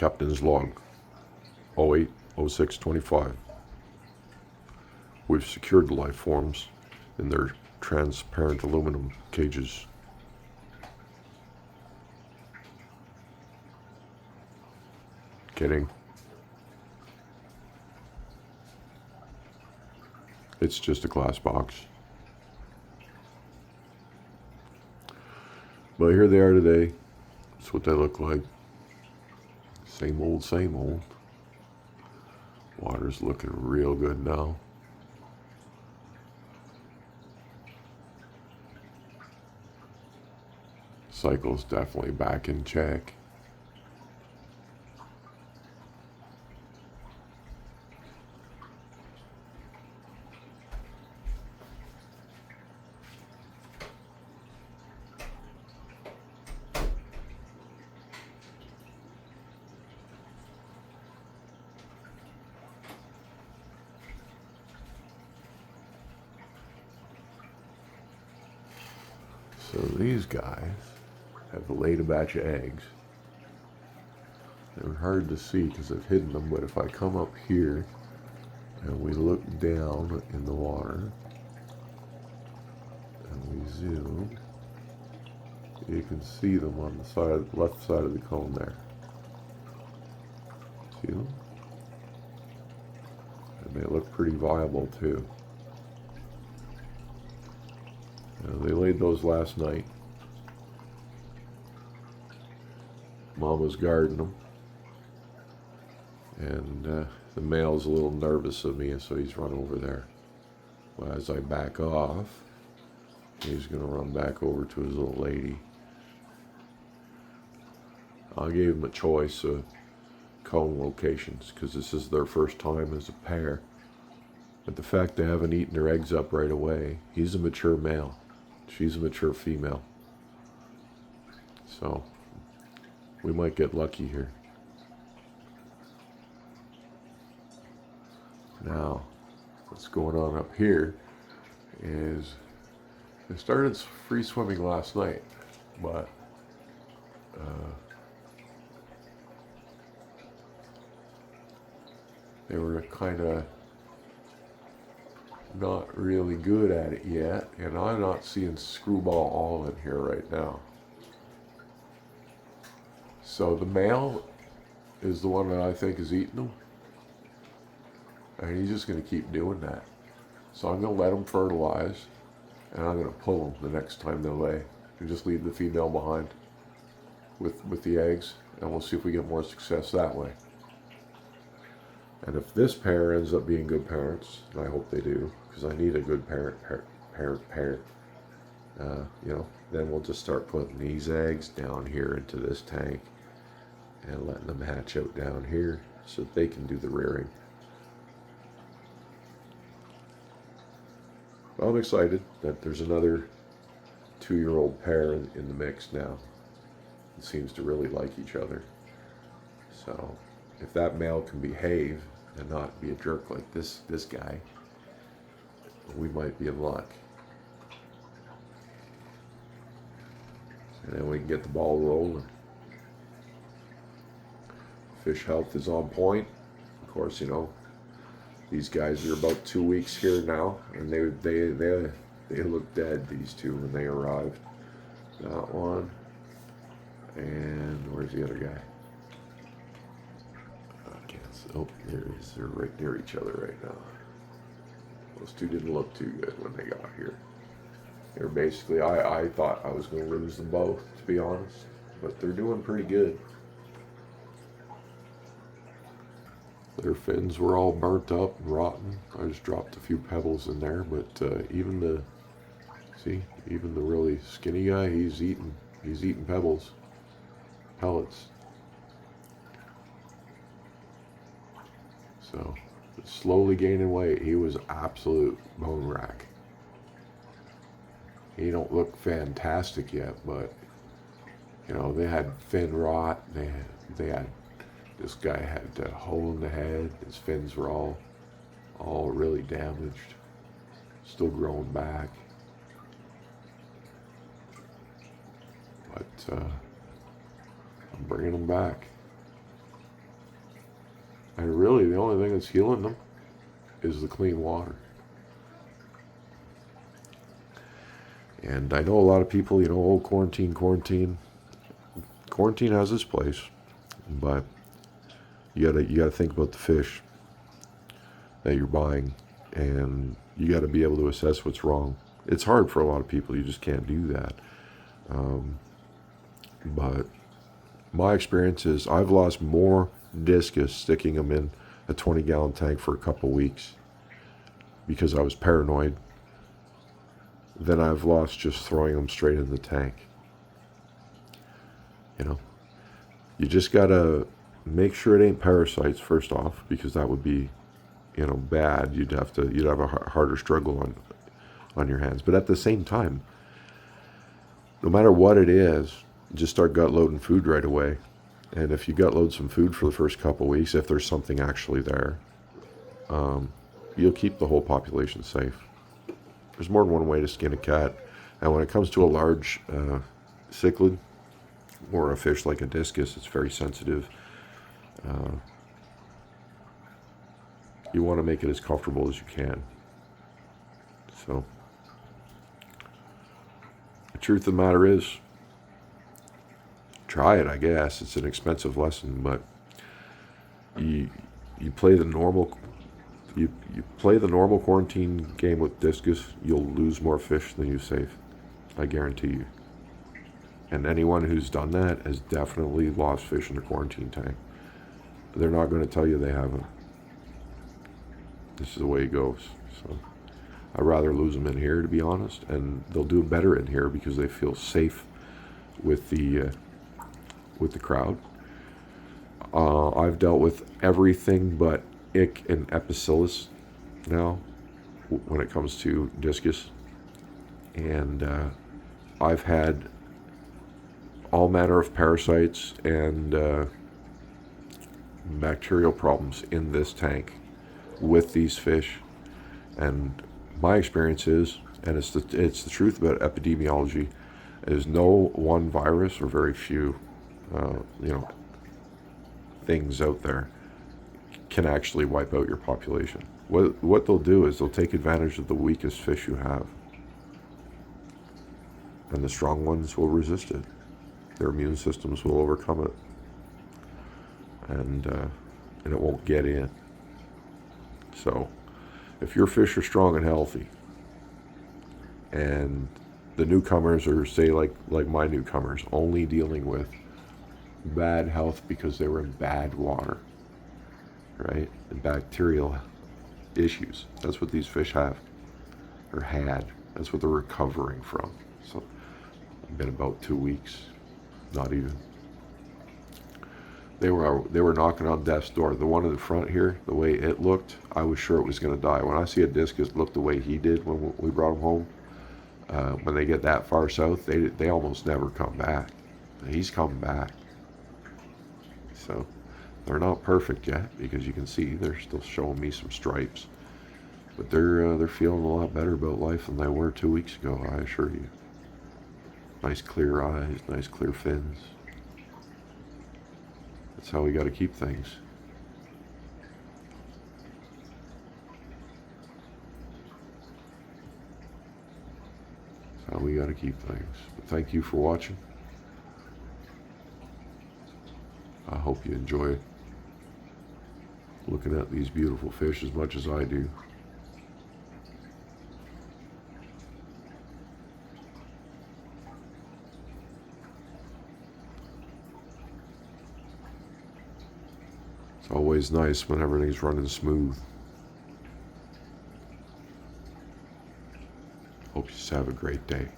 Captain's log 08-06-25. We've secured the life forms in their transparent aluminum cages. Kidding. It's just a glass box. But here they are today. That's what they look like. Same old, same old. Water's looking real good now. Cycle's definitely back in check. So these guys have laid a batch of eggs. They're hard to see because I've hidden them, but if I come up here and we look down in the water and we zoom, you can see them on the side, left side of the cone there. See them? And they look pretty viable too. They laid those last night. Mama's guarding them. And the male's a little nervous of me, so he's run over there. But as I back off, he's going to run back over to his little lady. I gave him a choice of cone locations because this is their first time as a pair. But the fact they haven't eaten their eggs up right away, he's a mature male. She's a mature female. So we might get lucky here. Now, what's going on up here is they started free swimming last night, but they were kind of not really good at it yet, and I'm not seeing screwball all in here right now. So the male is the one that I think is eating them, and he's just going to keep doing that. So I'm going to let them fertilize, and I'm going to pull them the next time they lay, and just leave the female behind with the eggs, and we'll see if we get more success that way. And if this pair ends up being good parents, and I hope they do, because I need a good pair, then we'll just start putting these eggs down here into this tank and letting them hatch out down here so that they can do the rearing. Well, I'm excited that there's another 2-year-old pair in the mix now. It seems to really like each other. So if that male can behave and not be a jerk like this guy, we might be in luck. And then we can get the ball rolling. Fish health is on point. Of course, these guys are about 2 weeks here now, and they look dead, these two, when they arrived. That one. And where's the other guy? Oh, there it is. They're right near each other right now. Those two didn't look too good when they got here. They're basically, I thought I was going to lose them both, to be honest. But they're doing pretty good. Their fins were all burnt up and rotten. I just dropped a few pebbles in there, but even the really skinny guy, he's eating pebbles, pellets. So, slowly gaining weight. He was absolute bone rack. He don't look fantastic yet, but they had fin rot. They had this guy had a hole in the head. His fins were all really damaged, still growing back. But I'm bringing them back. And really, the only thing that's healing them is the clean water. And I know a lot of people, oh, quarantine. Quarantine has its place, but you gotta think about the fish that you're buying, and you gotta be able to assess what's wrong. It's hard for a lot of people. You just can't do that. But my experience is I've lost more discus sticking them in a 20-gallon tank for a couple weeks because I was paranoid than I've lost just throwing them straight in the tank. You just gotta make sure it ain't parasites first off, because that would be, bad. You'd have a harder struggle on your hands. But at the same time, no matter what it is, just start gut loading food right away. And if you gut load some food for the first couple weeks, if there's something actually there, you'll keep the whole population safe. There's more than one way to skin a cat. And when it comes to a large cichlid, or a fish like a discus, it's very sensitive. You want to make it as comfortable as you can. So, the truth of the matter is, try it, I guess. It's an expensive lesson, but you play the normal quarantine game with discus, you'll lose more fish than you save. I guarantee you. And anyone who's done that has definitely lost fish in a quarantine tank. They're not going to tell you they haven't. This is the way it goes. So I'd rather lose them in here, to be honest, and they'll do better in here because they feel safe with the crowd. I've dealt with everything but ick and epicillus now when it comes to discus, and I've had all manner of parasites and bacterial problems in this tank with these fish. And my experience is, and it's the truth about epidemiology, is no one virus or very few things out there can actually wipe out your population. What they'll do is they'll take advantage of the weakest fish you have, and the strong ones will resist it. Their immune systems will overcome it, and it won't get in. So if your fish are strong and healthy, and the newcomers are, say, like my newcomers, only dealing with bad health because they were in bad water, right? And bacterial issues. That's what these fish have, or had. That's what they're recovering from. So it's been about 2 weeks, not even. They were knocking on death's door. The one in the front here, the way it looked, I was sure it was going to die. When I see a discus look the way he did when we brought him home, when they get that far south, they almost never come back. He's coming back. So they're not perfect yet, because you can see they're still showing me some stripes, but they're feeling a lot better about life than they were 2 weeks ago, I assure you. Nice clear eyes, nice clear fins. That's how we got to keep things. That's how we got to keep things. But thank you for watching. I hope you enjoy looking at these beautiful fish as much as I do. It's always nice when everything's running smooth. Hope you just have a great day.